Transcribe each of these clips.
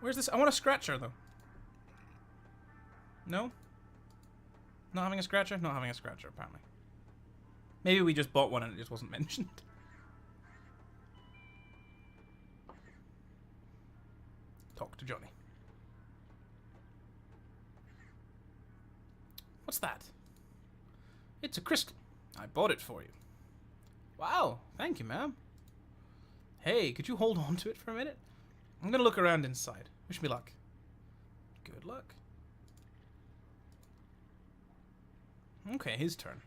Where's this? I want a scratcher, though. No? Not having a scratcher? Not having a scratcher, apparently. Maybe we just bought one and it just wasn't mentioned. Talk to Johnny. What's that? It's a crystal. I bought it for you. Wow, thank you, ma'am. Hey, could you hold on to it for a minute? I'm gonna look around inside. Wish me luck. Good luck. Okay, his turn.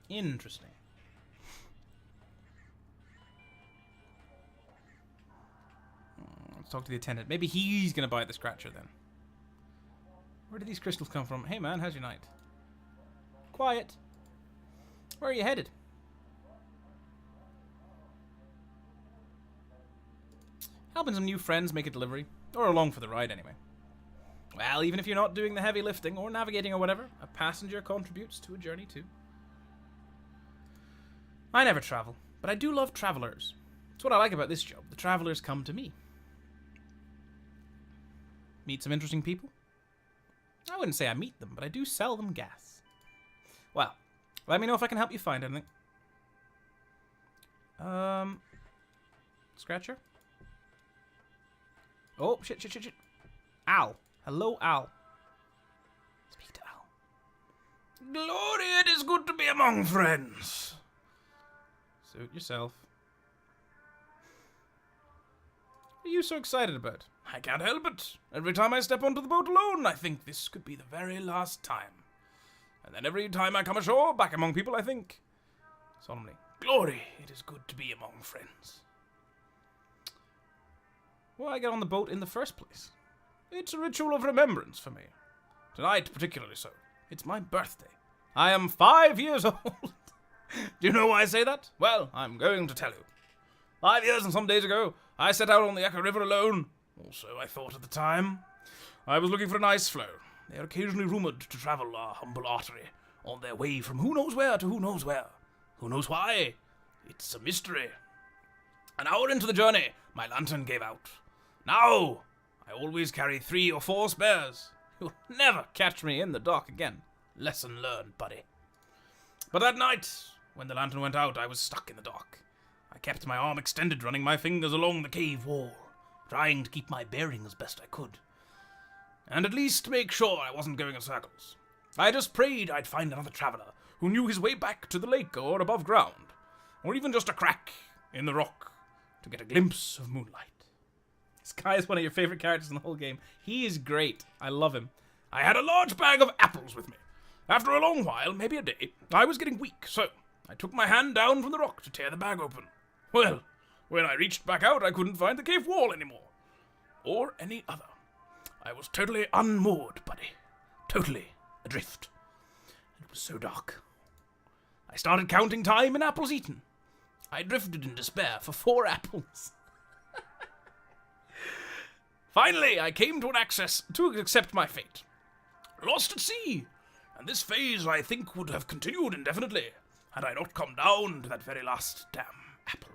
Interesting. Let's talk to the attendant. Maybe he's gonna buy the scratcher then. Where did these crystals come from? Hey man, how's your night? Quiet. Where are you headed? Helping some new friends make a delivery. Or along for the ride anyway. Well, even if you're not doing the heavy lifting or navigating or whatever, a passenger contributes to a journey too. I never travel, but I do love travelers. That's what I like about this job. The travelers come to me. Meet some interesting people. I wouldn't say I meet them, but I do sell them gas. Well, let me know if I can help you find anything. Scratcher? Oh, shit. Al. Hello, Al. Speak to Al. Glory, it is good to be among friends. Suit yourself. What are you so excited about? I can't help it. Every time I step onto the boat alone, I think this could be the very last time. And then every time I come ashore, back among people, I think solemnly, glory, it is good to be among friends. Why I get on the boat in the first place? It's a ritual of remembrance for me. Tonight, particularly so. It's my birthday. I am 5 years old. Do you know why I say that? Well, I'm going to tell you. 5 years and some days ago, I set out on the Echo River alone. Or so I thought at the time. I was looking for an ice floe. They are occasionally rumoured to travel our humble artery on their way from who knows where to who knows where. Who knows why? It's a mystery. An hour into the journey, my lantern gave out. Now, I always carry 3 or 4 spares. You'll never catch me in the dark again. Lesson learned, buddy. But that night, when the lantern went out, I was stuck in the dark. I kept my arm extended, running my fingers along the cave wall, trying to keep my bearing as best I could. And at least make sure I wasn't going in circles. I just prayed I'd find another traveller who knew his way back to the lake or above ground, or even just a crack in the rock to get a glimpse of moonlight. This guy is one of your favourite characters in the whole game. He is great. I love him. I had a large bag of apples with me. After a long while, maybe a day, I was getting weak, so I took my hand down from the rock to tear the bag open. Well, when I reached back out, I couldn't find the cave wall anymore. Or any other. I was totally unmoored, buddy. Totally adrift. It was so dark. I started counting time in apples eaten. I drifted in despair for 4 apples. Finally, I came to an access to accept my fate. Lost at sea, and this phase I think would have continued indefinitely had I not come down to that very last damn apple.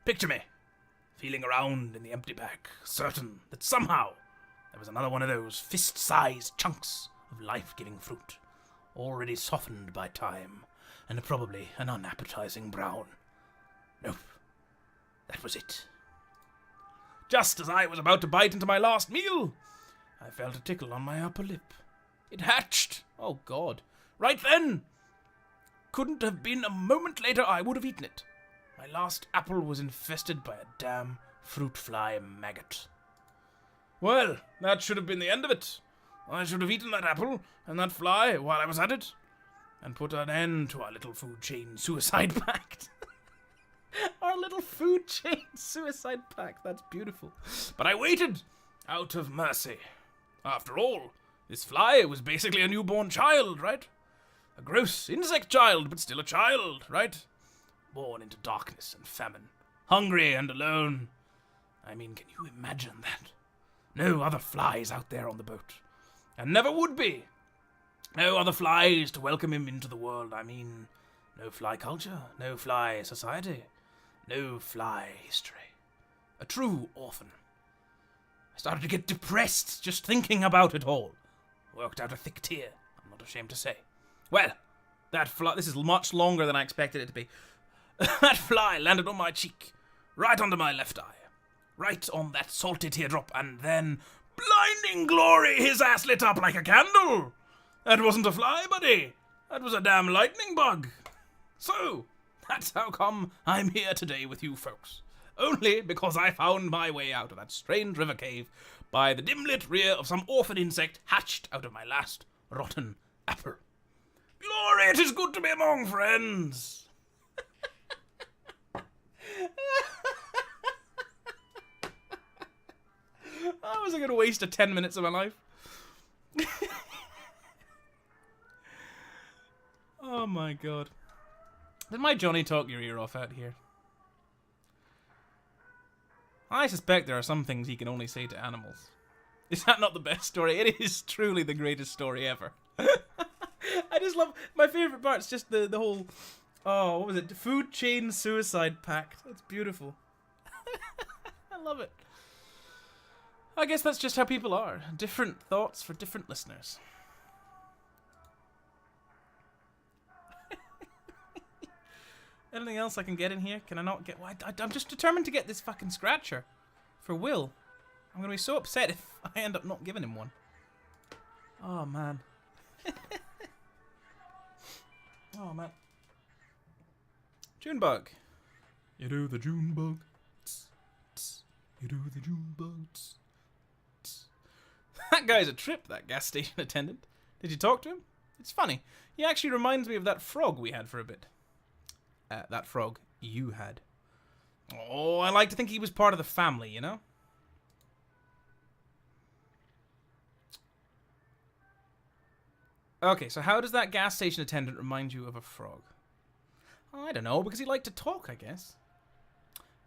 Picture me, feeling around in the empty bag, certain that somehow there was another one of those fist-sized chunks of life-giving fruit, already softened by time, and probably an unappetizing brown. Nope, that was it. Just as I was about to bite into my last meal, I felt a tickle on my upper lip. It hatched. Oh, God. Right then. Couldn't have been a moment later I would have eaten it. My last apple was infested by a damn fruit fly maggot. Well, that should have been the end of it. I should have eaten that apple and that fly while I was at it, and put an end to our little food chain suicide pact. Our little food chain suicide pact. That's beautiful. But I waited out of mercy. After all, this fly was basically a newborn child, right? A gross insect child, but still a child, right? Born into darkness and famine. Hungry and alone. I mean, can you imagine that? No other flies out there on the boat. And never would be. No other flies to welcome him into the world. I mean, no fly culture, no fly society, no fly history. A true orphan. Started to get depressed just thinking about it all. Worked out a thick tear, I'm not ashamed to say. Well, that fly... This is much longer than I expected it to be. That fly landed on my cheek, right under my left eye. Right on that salty teardrop, and then... blinding glory, his ass lit up like a candle. That wasn't a fly, buddy. That was a damn lightning bug. So, that's how come I'm here today with you folks. Only because I found my way out of that strange river cave by the dim-lit rear of some orphan insect hatched out of my last rotten apple. Glory, it is good to be among friends. I wasn't going to waste 10 minutes of my life. Oh my god. Did my Johnny talk your ear off out here? I suspect there are some things he can only say to animals. Is that not the best story? It is truly the greatest story ever. I just love... My favourite part's just the whole... Oh, what was it? Food chain suicide pact. That's beautiful. I love it. I guess that's just how people are. Different thoughts for different listeners. Anything else I can get in here? Can I not get... I'm just determined to get this fucking scratcher. For Will. I'm going to be so upset if I end up not giving him one. Oh, man. Oh, man. Junebug. You do the Junebug. You do the Junebug. That guy's a trip, that gas station attendant. Did you talk to him? It's funny. He actually reminds me of that frog we had for a bit. That frog you had. Oh, I like to think he was part of the family, you know? Okay, so how does that gas station attendant remind you of a frog? Oh, I don't know, because he liked to talk, I guess.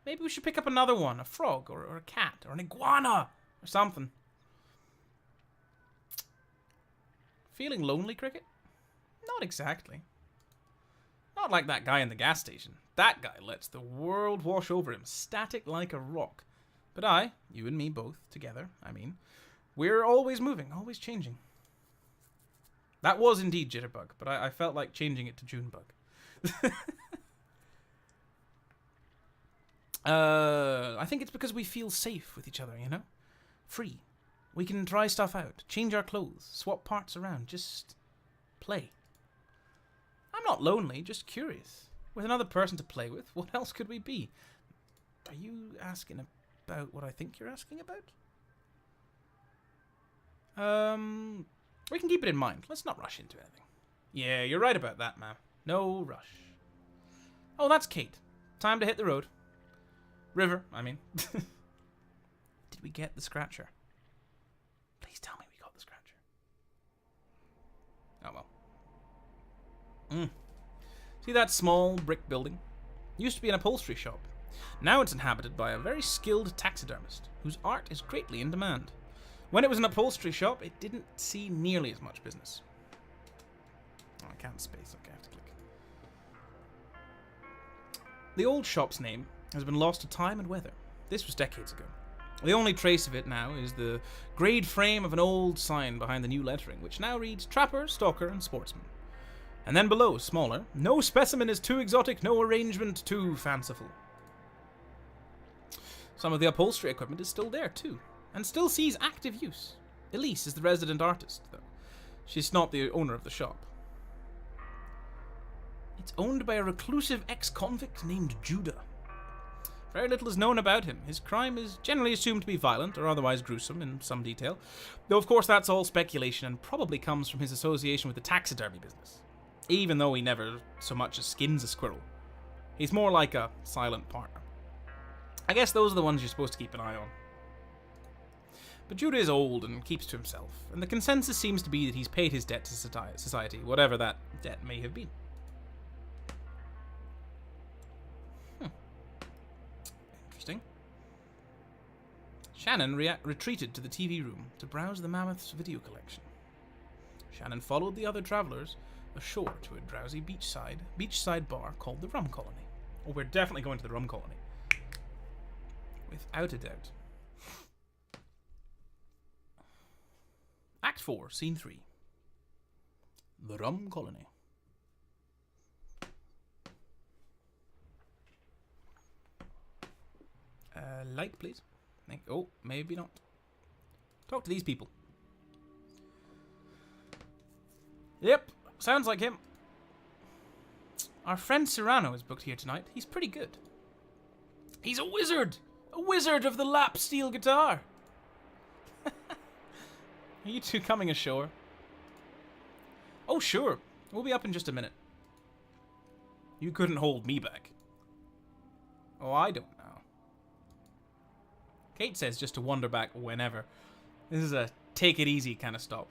Maybe we should pick up another one, a frog, or a cat, or an iguana, or something. Feeling lonely, Cricket? Not exactly. Not like that guy in the gas station. That guy lets the world wash over him, static like a rock. But you and me both, together, I mean, we're always moving, always changing. That was indeed Jitterbug, but I felt like changing it to Junebug. I think it's because we feel safe with each other, you know? Free. We can try stuff out, change our clothes, swap parts around, just play. I'm not lonely, just curious. With another person to play with, what else could we be? Are you asking about what I think you're asking about? We can keep it in mind. Let's not rush into anything. Yeah, you're right about that, ma'am. No rush. Oh, that's Kate. Time to hit the road. River, I mean. Did we get the scratcher? Please tell me we got the scratcher. Oh, well. See that small brick building? Used to be an upholstery shop. Now it's inhabited by a very skilled taxidermist, whose art is greatly in demand. When it was an upholstery shop, it didn't see nearly as much business. Oh, I can't space. Okay, I have to click. The old shop's name has been lost to time and weather. This was decades ago. The only trace of it now is the greyed frame of an old sign behind the new lettering, which now reads Trapper, Stalker, and Sportsman. And then below, smaller, no specimen is too exotic, no arrangement too fanciful. Some of the upholstery equipment is still there too, and still sees active use. Elise is the resident artist, though. She's not the owner of the shop. It's owned by a reclusive ex-convict named Judah. Very little is known about him. His crime is generally assumed to be violent or otherwise gruesome in some detail, though of course that's all speculation and probably comes from his association with the taxidermy business. Even though he never so much as skins a squirrel. He's more like a silent partner. I guess those are the ones you're supposed to keep an eye on. But Judah is old and keeps to himself, and the consensus seems to be that he's paid his debt to society, whatever that debt may have been. Interesting. Shannon retreated to the TV room to browse the mammoth's video collection. Shannon followed the other travelers ashore to a drowsy beachside bar called the Rum Colony. Oh, we're definitely going to the Rum Colony. Without a doubt. Act 4, Scene 3. The Rum Colony. Light, please. Oh, maybe not. Talk to these people. Yep, sounds like him. Our friend Cyrano is booked here tonight. He's pretty good. He's a wizard! A wizard of the lap steel guitar! Are you two coming ashore? Oh, sure. We'll be up in just a minute. You couldn't hold me back. Oh, I don't know. Kate says just to wander back whenever. This is a take it easy kind of stop.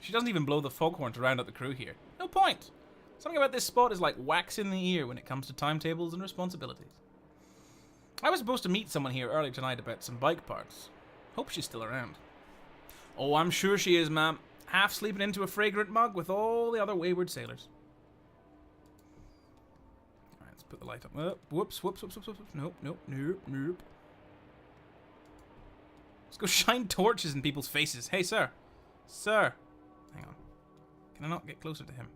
She doesn't even blow the foghorn to round up the crew here. No point. Something about this spot is like wax in the ear when it comes to timetables and responsibilities. I was supposed to meet someone here earlier tonight about some bike parts. Hope she's still around. Oh, I'm sure she is, ma'am. Half sleeping into a fragrant mug with all the other wayward sailors. Alright, let's put the light up. Whoops. Nope. Let's go shine torches in people's faces. Hey, sir. Sir. Hang on. Can I not get closer to him?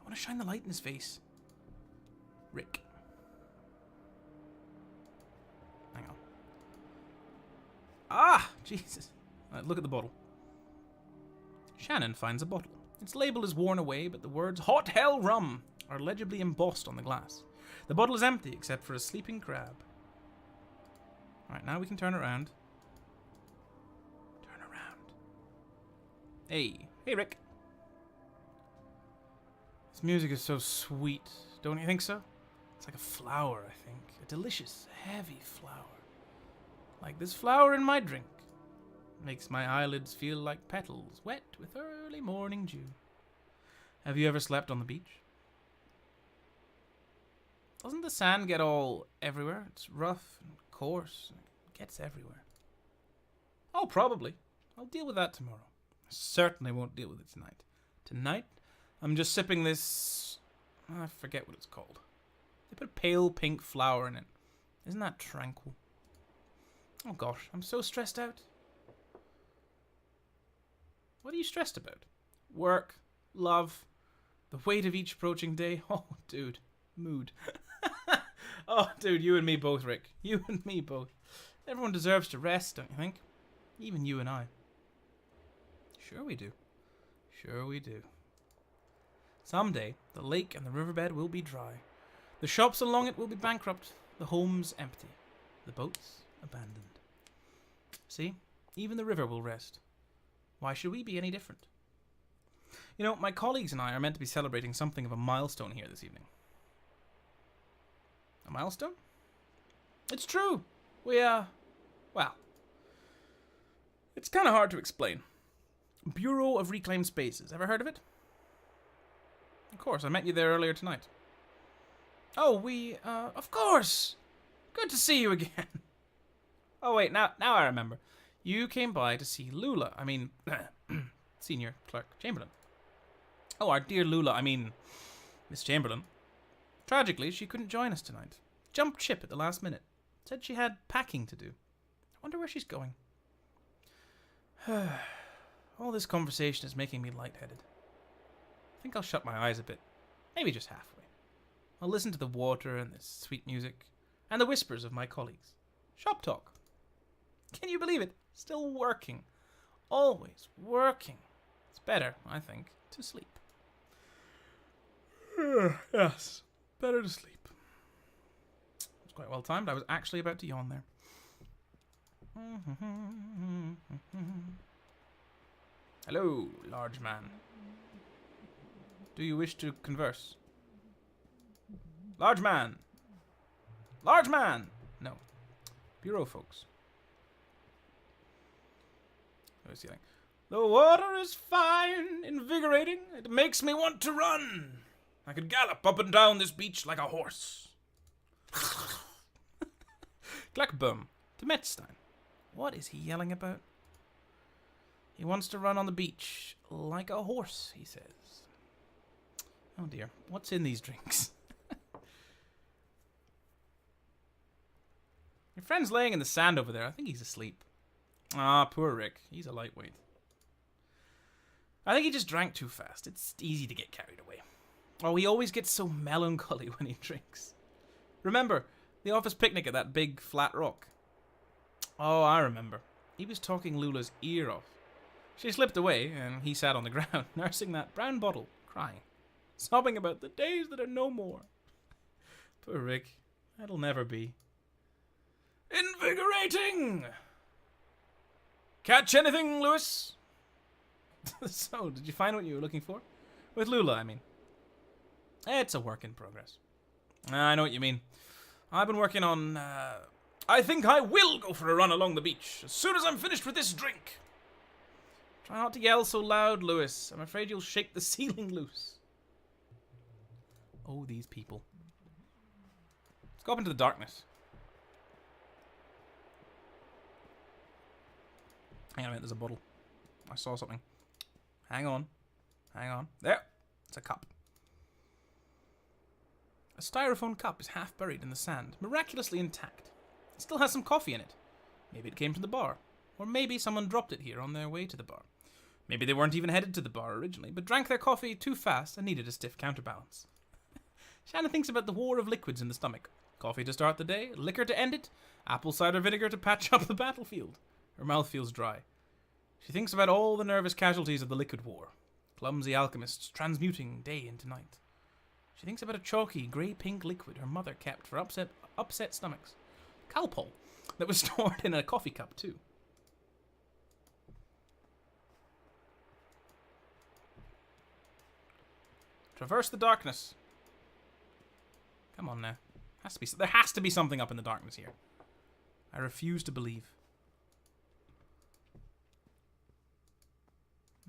I want to shine the light in his face. Rick. Hang on. Ah! Jesus. Right, look at the bottle. Shannon finds a bottle. Its label is worn away, but the words Hot Hell Rum are legibly embossed on the glass. The bottle is empty, except for a sleeping crab. Alright, now we can turn around. Turn around. Hey. Hey, Rick. This music is so sweet. Don't you think so? It's like a flower, I think. A delicious, heavy flower. Like this flower in my drink. Makes my eyelids feel like petals wet with early morning dew. Have you ever slept on the beach? Doesn't the sand get all everywhere? It's rough and coarse. And it gets everywhere. Oh, probably. I'll deal with that tomorrow. I certainly won't deal with it tonight. Tonight, I'm just sipping this... I forget what it's called. They put a pale pink flower in it. Isn't that tranquil? Oh gosh, I'm so stressed out. What are you stressed about? Work, love, the weight of each approaching day. Oh, dude, mood. Oh, dude, you and me both, Rick. You and me both. Everyone deserves to rest, don't you think? Even you and I. Sure we do. Sure we do. Someday, the lake and the riverbed will be dry. The shops along it will be bankrupt. The homes empty. The boats abandoned. See? Even the river will rest. Why should we be any different? You know, my colleagues and I are meant to be celebrating something of a milestone here this evening. A milestone? It's true. Well, it's kind of hard to explain. Bureau of Reclaimed Spaces. Ever heard of it? Of course, I met you there earlier tonight. Oh, of course! Good to see you again. Oh, wait, now I remember. You came by to see Lula. I mean, Senior Clerk Chamberlain. Oh, our dear Lula. I mean, Miss Chamberlain. Tragically, she couldn't join us tonight. Jumped ship at the last minute. Said she had packing to do. I wonder where she's going. All this conversation is making me lightheaded. I think I'll shut my eyes a bit. Maybe just halfway. I'll listen to the water and the sweet music and the whispers of my colleagues. Shop talk. Can you believe it? Still working. Always working. It's better, I think, to sleep. Yes, better to sleep. It was quite well timed. I was actually about to yawn there. Hello, large man. Do you wish to converse? Large man! Large man! No. Bureau folks. What is he like? The water is fine, invigorating. It makes me want to run. I could gallop up and down this beach like a horse. Gleckbum to Metzstein. What is he yelling about? He wants to run on the beach like a horse, he says. Oh dear, what's in these drinks? Your friend's laying in the sand over there. I think he's asleep. Ah, poor Rick. He's a lightweight. I think he just drank too fast. It's easy to get carried away. Oh, he always gets so melancholy when he drinks. Remember, the office picnic at that big flat rock? Oh, I remember. He was talking Lula's ear off. She slipped away, and he sat on the ground, nursing that brown bottle, crying, sobbing about the days that are no more. Poor Rick. That'll never be. Invigorating! Catch anything, Lewis? So, did you find what you were looking for? With Lula, I mean. It's a work in progress. I know what you mean. I've been working on, I think I will go for a run along the beach as soon as I'm finished with this drink. Try not to yell so loud, Lewis. I'm afraid you'll shake the ceiling loose. Oh, these people. Let's go up into the darkness. Hang on a minute, there's a bottle. I saw something. Hang on. Hang on. There. It's a cup. A styrofoam cup is half buried in the sand, miraculously intact. It still has some coffee in it. Maybe it came from the bar. Or maybe someone dropped it here on their way to the bar. Maybe they weren't even headed to the bar originally, but drank their coffee too fast and needed a stiff counterbalance. Shanna thinks about the war of liquids in the stomach. Coffee to start the day, liquor to end it, apple cider vinegar to patch up the battlefield. Her mouth feels dry. She thinks about all the nervous casualties of the liquid war. Clumsy alchemists transmuting day into night. She thinks about a chalky, grey-pink liquid her mother kept for upset stomachs. Calpol, that was stored in a coffee cup too. Traverse the darkness. Come on now. There has to be something up in the darkness here. I refuse to believe.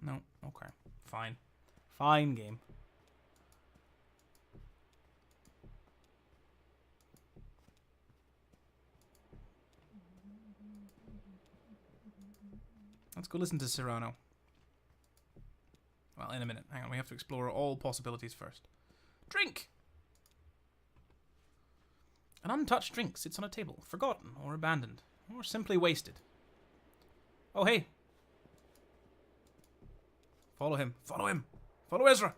No. Okay. Fine. Fine game. Let's go listen to Cyrano. Well, in a minute. Hang on, we have to explore all possibilities first. Drink! An untouched drink sits on a table, forgotten or abandoned, or simply wasted. Oh, hey. Follow him. Follow him. Follow Ezra.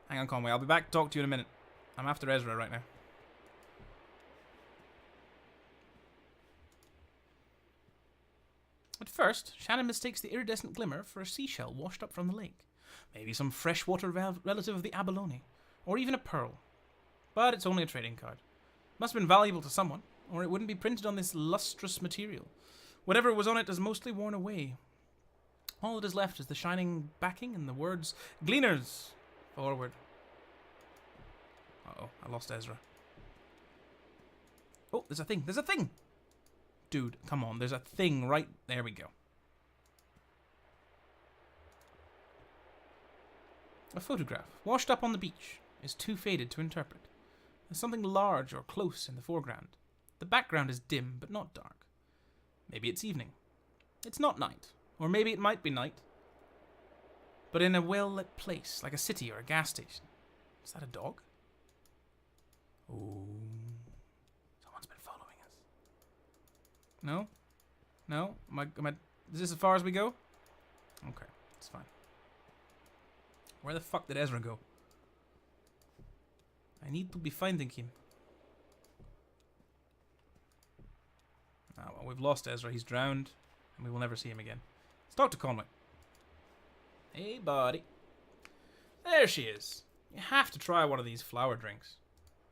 Hang on, Conway. I'll be back to talk to you in a minute. I'm after Ezra right now. At first, Shannon mistakes the iridescent glimmer for a seashell washed up from the lake. Maybe some freshwater relative of the abalone, or even a pearl. But it's only a trading card. Must have been valuable to someone, or it wouldn't be printed on this lustrous material. Whatever was on it is mostly worn away. All that is left is the shining backing and the words, Gleaners, forward. Uh-oh, I lost Ezra. Oh, there's a thing, there's a thing! Dude, come on, there's a thing right... There we go. A photograph, washed up on the beach, is too faded to interpret. There's something large or close in the foreground. The background is dim, but not dark. Maybe it's evening. It's not night. Or maybe it might be night. But in a well-lit place, like a city or a gas station. Is that a dog? Oh. Someone's been following us. No? No? Is this as far as we go? Okay, it's fine. Where the fuck did Ezra go? I need to be finding him. Ah, well, we've lost Ezra. He's drowned, and we will never see him again. Let's talk to Conway. Hey, buddy. There she is. You have to try one of these flower drinks.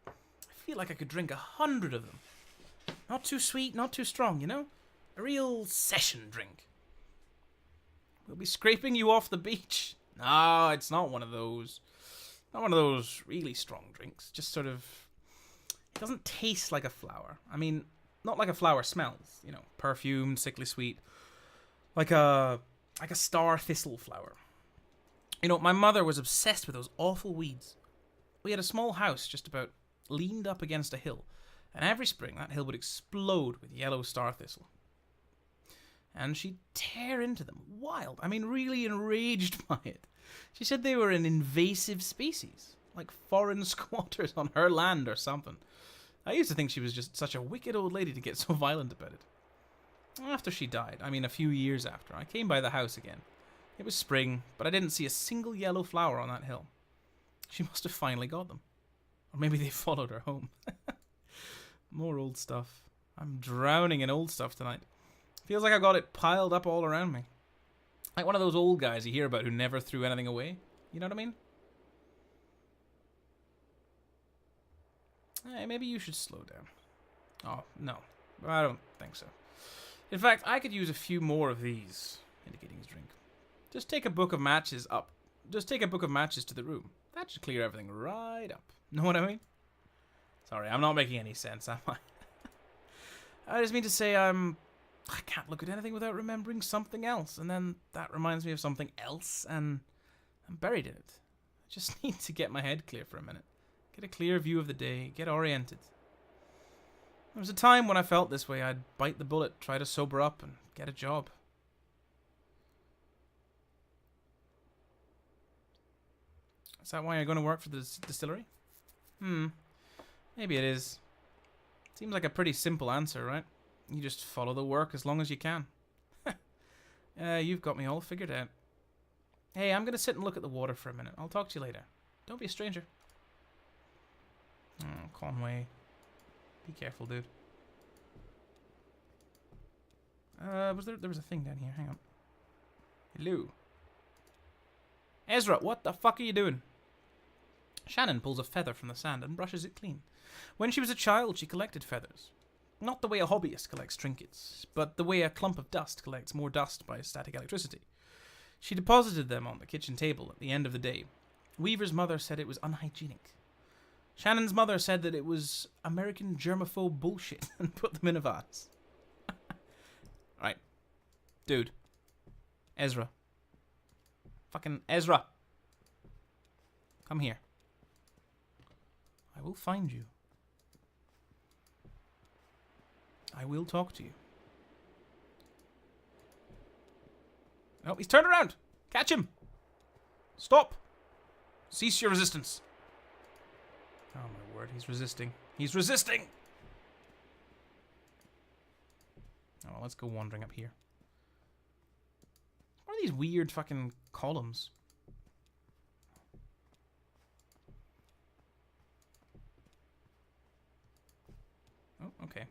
I feel like I could drink 100 of them. Not too sweet, not too strong, you know? A real session drink. We'll be scraping you off the beach. No, it's not one of those. Not one of those really strong drinks. Just sort of... It doesn't taste like a flower. I mean, not like a flower smells. You know, perfumed, sickly sweet. Like a star thistle flower. You know, my mother was obsessed with those awful weeds. We had a small house just about leaned up against a hill. And every spring, that hill would explode with yellow star thistle. And she'd tear into them, wild. I mean, really enraged by it. She said they were an invasive species, like foreign squatters on her land or something. I used to think she was just such a wicked old lady to get so violent about it. After she died, I mean a few years after, I came by the house again. It was spring, but I didn't see a single yellow flower on that hill. She must have finally got them. Or maybe they followed her home. More old stuff. I'm drowning in old stuff tonight. Feels like I got it piled up all around me. Like one of those old guys you hear about who never threw anything away. You know what I mean? Hey, maybe you should slow down. Oh, no. I don't think so. In fact, I could use a few more of these. Indicating his drink. Just take a book of matches up. Just take a book of matches to the room. That should clear everything right up. Know what I mean? Sorry, I'm not making any sense, am I? I just mean to say I can't look at anything without remembering something else. And then that reminds me of something else, and I'm buried in it. I just need to get my head clear for a minute. Get a clear view of the day. Get oriented. There was a time when I felt this way. I'd bite the bullet, try to sober up, and get a job. Is that why you're going to work for the distillery? Maybe it is. Seems like a pretty simple answer, right? You just follow the work as long as you can. You've got me all figured out. Hey, I'm going to sit and look at the water for a minute. I'll talk to you later. Don't be a stranger. Oh, Conway. Be careful, dude. There was a thing down here. Hang on. Hello. Ezra, what the fuck are you doing? Shannon pulls a feather from the sand and brushes it clean. When she was a child, she collected feathers. Not the way a hobbyist collects trinkets, but the way a clump of dust collects more dust by static electricity. She deposited them on the kitchen table at the end of the day. Weaver's mother said it was unhygienic. Shannon's mother said that it was American germaphobe bullshit and put them in a vase. Right. Dude. Ezra. Fucking Ezra. Come here. I will find you. I will talk to you. Oh, he's turned around. Catch him. Stop. Cease your resistance. Oh my word, he's resisting. He's resisting! Oh, well, let's go wandering up here. What are these weird fucking columns? Oh, okay.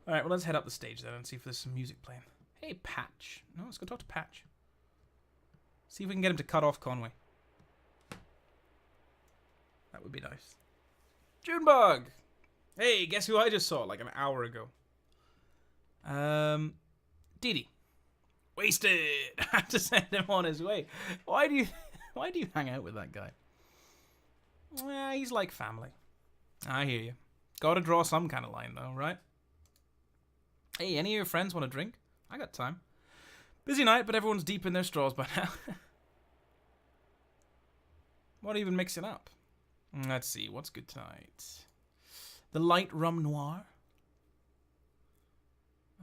Alright, well, let's head up the stage then and see if there's some music playing. Hey, Patch. No, let's go talk to Patch. See if we can get him to cut off Conway. That would be nice. Junebug! Hey, guess who I just saw like an hour ago? Didi. Wasted! I have to send him on his way. Why do you hang out with that guy? Yeah, he's like family. I hear you. Gotta draw some kind of line though, right? Hey, any of your friends want a drink? I got time. Busy night, but everyone's deep in their straws by now. What even mixing up? Let's see, what's good tonight? The light rum noir.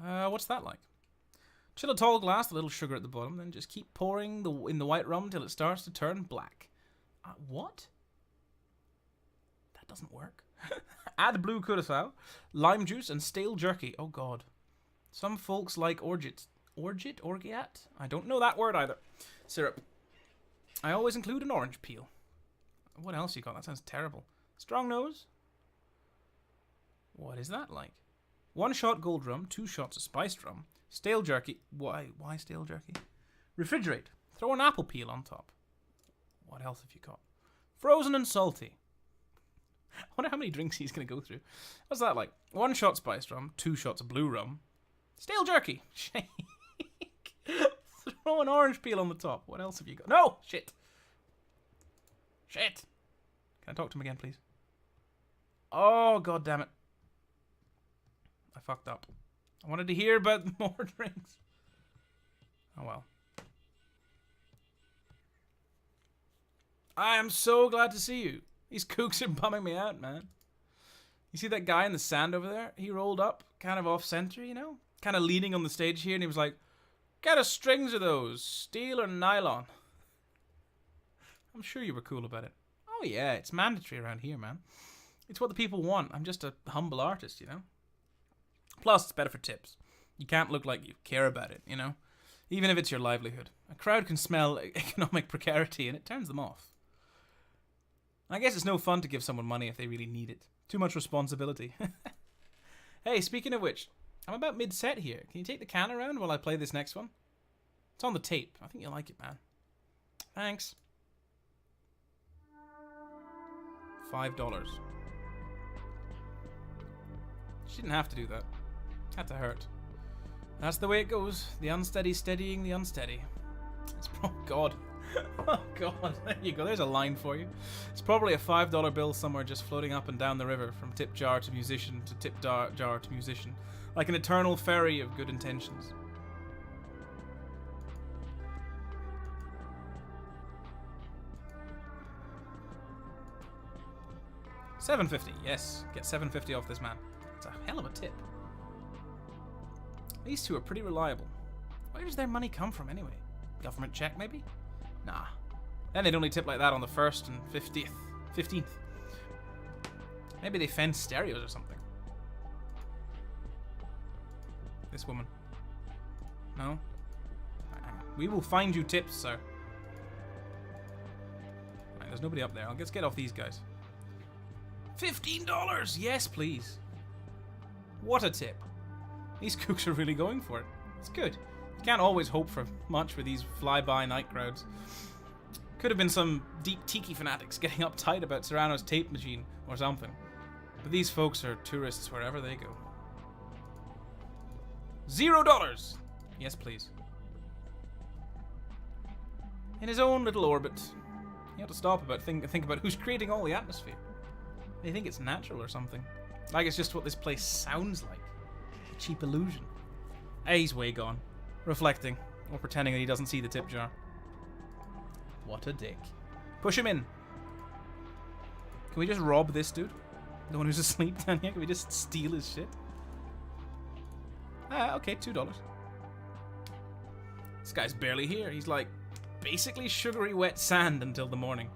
What's that like? Chill a tall glass, a little sugar at the bottom, then just keep pouring in the white rum till it starts to turn black. What? That doesn't work. Add blue curacao, lime juice, and stale jerky. Oh god. Some folks like orgeat. Orgeat? I don't know that word either. Syrup. I always include an orange peel. What else you got? That sounds terrible. Strong nose? What is that like? 1 shot gold rum, 2 shots of spiced rum, stale jerky. Why stale jerky? Refrigerate. Throw an apple peel on top. What else have you got? Frozen and salty. I wonder how many drinks he's going to go through. What's that like? 1 shot spiced rum, 2 shots of blue rum, stale jerky. Shake. Throw an orange peel on the top. What else have you got? No! Shit. Shit. Can I talk to him again, please? Oh, god damn it. I fucked up. I wanted to hear about more drinks. Oh well. I am so glad to see you. These kooks are bumming me out, man. You see that guy in the sand over there? He rolled up, kind of off-center, you know? Kind of leaning on the stage here, and he was like, "Get us strings of those, steel or nylon." I'm sure you were cool about it. Oh yeah, it's mandatory around here, man. It's what the people want. I'm just a humble artist, you know? Plus, it's better for tips. You can't look like you care about it, you know? Even if it's your livelihood. A crowd can smell economic precarity and it turns them off. I guess it's no fun to give someone money if they really need it. Too much responsibility. Hey, speaking of which, I'm about mid-set here. Can you take the can around while I play this next one? It's on the tape. I think you'll like it, man. Thanks. $5. She didn't have to do that. Had to hurt. That's the way it goes. The unsteady steadying the unsteady. Oh, God. Oh, God. There you go. There's a line for you. It's probably a $5 bill somewhere just floating up and down the river from tip jar to musician to tip jar to musician. Like an eternal ferry of good intentions. $7.50. Yes. Get $7.50 off this man. It's a hell of a tip. These two are pretty reliable. Where does their money come from anyway? Government check, maybe? Nah. Then they'd only tip like that on the 1st and 15th. Maybe they fence stereos or something. This woman. No? We will find you tips, sir. Right, there's nobody up there. Let's get off these guys. $15! Yes, please. What a tip. These cooks are really going for it. It's good. You can't always hope for much with these fly-by night crowds. Could have been some deep tiki fanatics getting uptight about Serrano's tape machine or something. But these folks are tourists wherever they go. $0! Yes, please. In his own little orbit. You have to stop about think about who's creating all the atmosphere. They think it's natural or something. Like it's just what this place sounds like. A cheap illusion. He's way gone. Reflecting. Or pretending that he doesn't see the tip jar. What a dick. Push him in. Can we just rob this dude? The one who's asleep down here? Can we just steal his shit? Okay, $2. This guy's barely here. He's like basically sugary wet sand until the morning.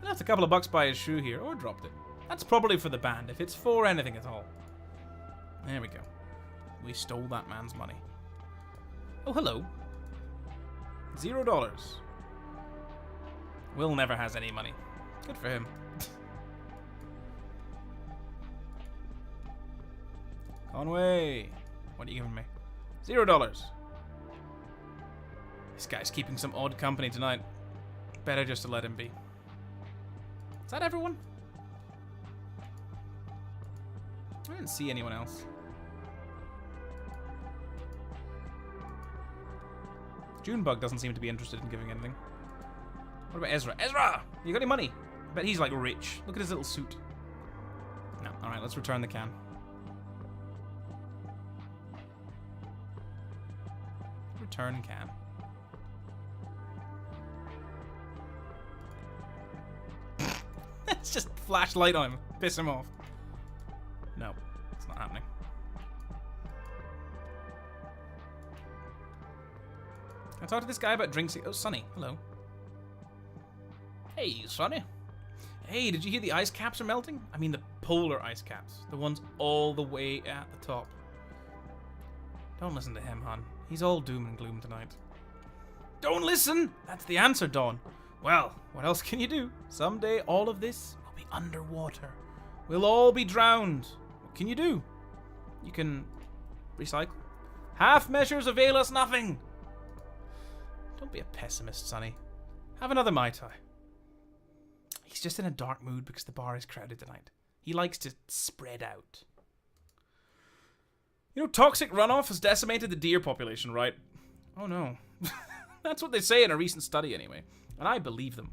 I left a couple of bucks by his shoe here, or dropped it. That's probably for the band, if it's for anything at all. There we go. We stole that man's money. Oh, hello. $0. Will never has any money. Good for him. Conway. What are you giving me? $0. This guy's keeping some odd company tonight. Better just to let him be. Is that everyone? I didn't see anyone else. Junebug doesn't seem to be interested in giving anything. What about Ezra? Ezra! You got any money? I bet he's like rich. Look at his little suit. No. Alright, let's return the can. Return can. Let's just flash light on him. Piss him off. No, it's not happening. Can I talk to this guy about drinks? Oh, Sonny. Hello. Hey, Sonny. Hey, did you hear the ice caps are melting? I mean the polar ice caps. The ones all the way at the top. Don't listen to him, hon. He's all doom and gloom tonight. Don't listen! That's the answer, Dawn. Well, what else can you do? Someday all of this will be underwater. We'll all be drowned. What can you do? You can recycle. Half measures avail us nothing. Don't be a pessimist, Sonny. Have another Mai Tai. He's just in a dark mood because the bar is crowded tonight. He likes to spread out. You know, toxic runoff has decimated the deer population, right? Oh no. That's what they say in a recent study anyway. And I believe them.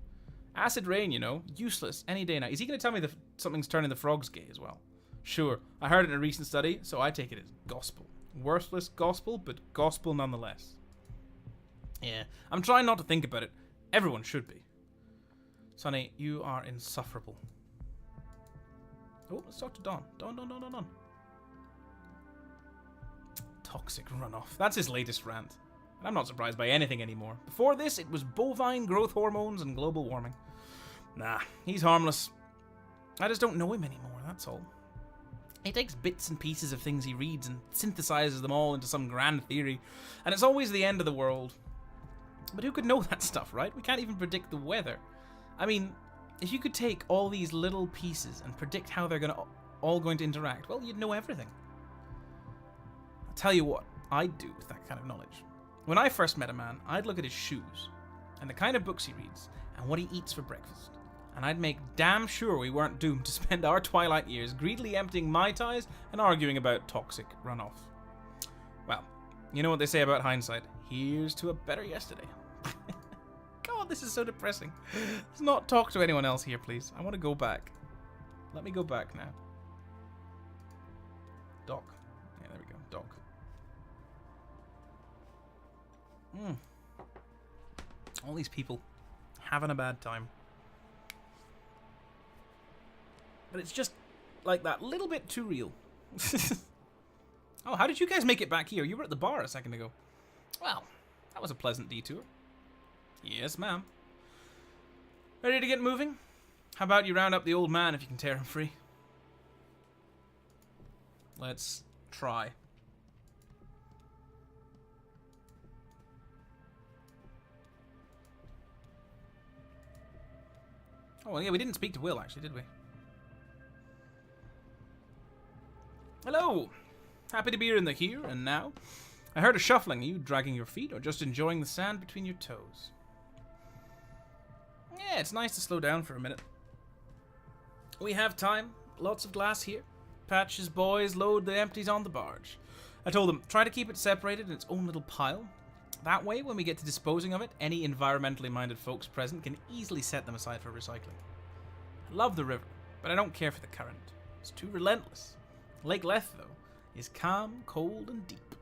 Acid rain, you know, useless any day now. Is he going to tell me that something's turning the frogs gay as well? Sure, I heard it in a recent study, so I take it as gospel. Worthless gospel, but gospel nonetheless. Yeah, I'm trying not to think about it. Everyone should be. Sonny, you are insufferable. Oh, let's talk to Don. Don. Toxic runoff. That's his latest rant. And I'm not surprised by anything anymore. Before this, it was bovine growth hormones and global warming. Nah, he's harmless. I just don't know him anymore, that's all. He takes bits and pieces of things he reads and synthesizes them all into some grand theory, and it's always the end of the world. But who could know that stuff, right? We can't even predict the weather. I mean, if you could take all these little pieces and predict how they're all going to interact, well, you'd know everything. I'll tell you what I'd do with that kind of knowledge. When I first met a man, I'd look at his shoes, and the kind of books he reads, and what he eats for breakfast. And I'd make damn sure we weren't doomed to spend our twilight years greedily emptying Mai Tais and arguing about toxic runoff. Well, you know what they say about hindsight. Here's to a better yesterday. God, this is so depressing. Let's not talk to anyone else here, please. I want to go back. Let me go back now. Dock. Yeah, there we go. Dock. All these people having a bad time. But it's just like that little bit too real. Oh, how did you guys make it back here? You were at the bar a second ago. Well, that was a pleasant detour. Yes, ma'am. Ready to get moving? How about you round up the old man if you can tear him free? Let's try. Oh, well, yeah, we didn't speak to Will, actually, did we? Hello! Happy to be in the here and now. I heard a shuffling. Are you dragging your feet or just enjoying the sand between your toes? Yeah, it's nice to slow down for a minute. We have time. Lots of glass here. Patch's boys load the empties on the barge. I told them, try to keep it separated in its own little pile. That way, when we get to disposing of it, any environmentally minded folks present can easily set them aside for recycling. I love the river, but I don't care for the current. It's too relentless. Lake Leth, though, is calm, cold, and deep.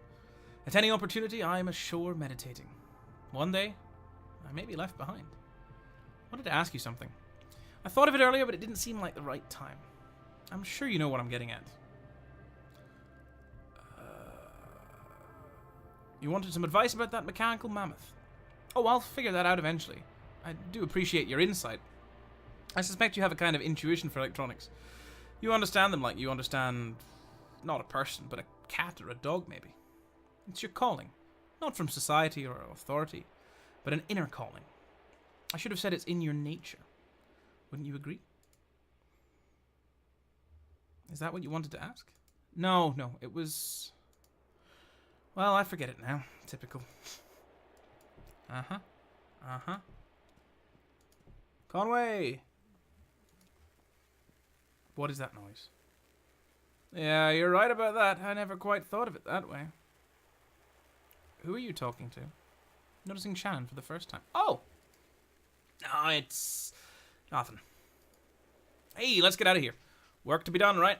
At any opportunity, I am ashore meditating. One day, I may be left behind. I wanted to ask you something. I thought of it earlier, but it didn't seem like the right time. I'm sure you know what I'm getting at. You wanted some advice about that mechanical mammoth? Oh, I'll figure that out eventually. I do appreciate your insight. I suspect you have a kind of intuition for electronics. You understand them like you understand not a person, but a cat or a dog, maybe. It's your calling. Not from society or authority, but an inner calling. I should have said it's in your nature. Wouldn't you agree? Is that what you wanted to ask? No, it was... Well, I forget it now. Typical. Uh-huh. Conway! What is that noise? Yeah, you're right about that. I never quite thought of it that way. Who are you talking to? Noticing Shannon for the first time. Oh! No, it's... nothing. Hey, let's get out of here. Work to be done, right?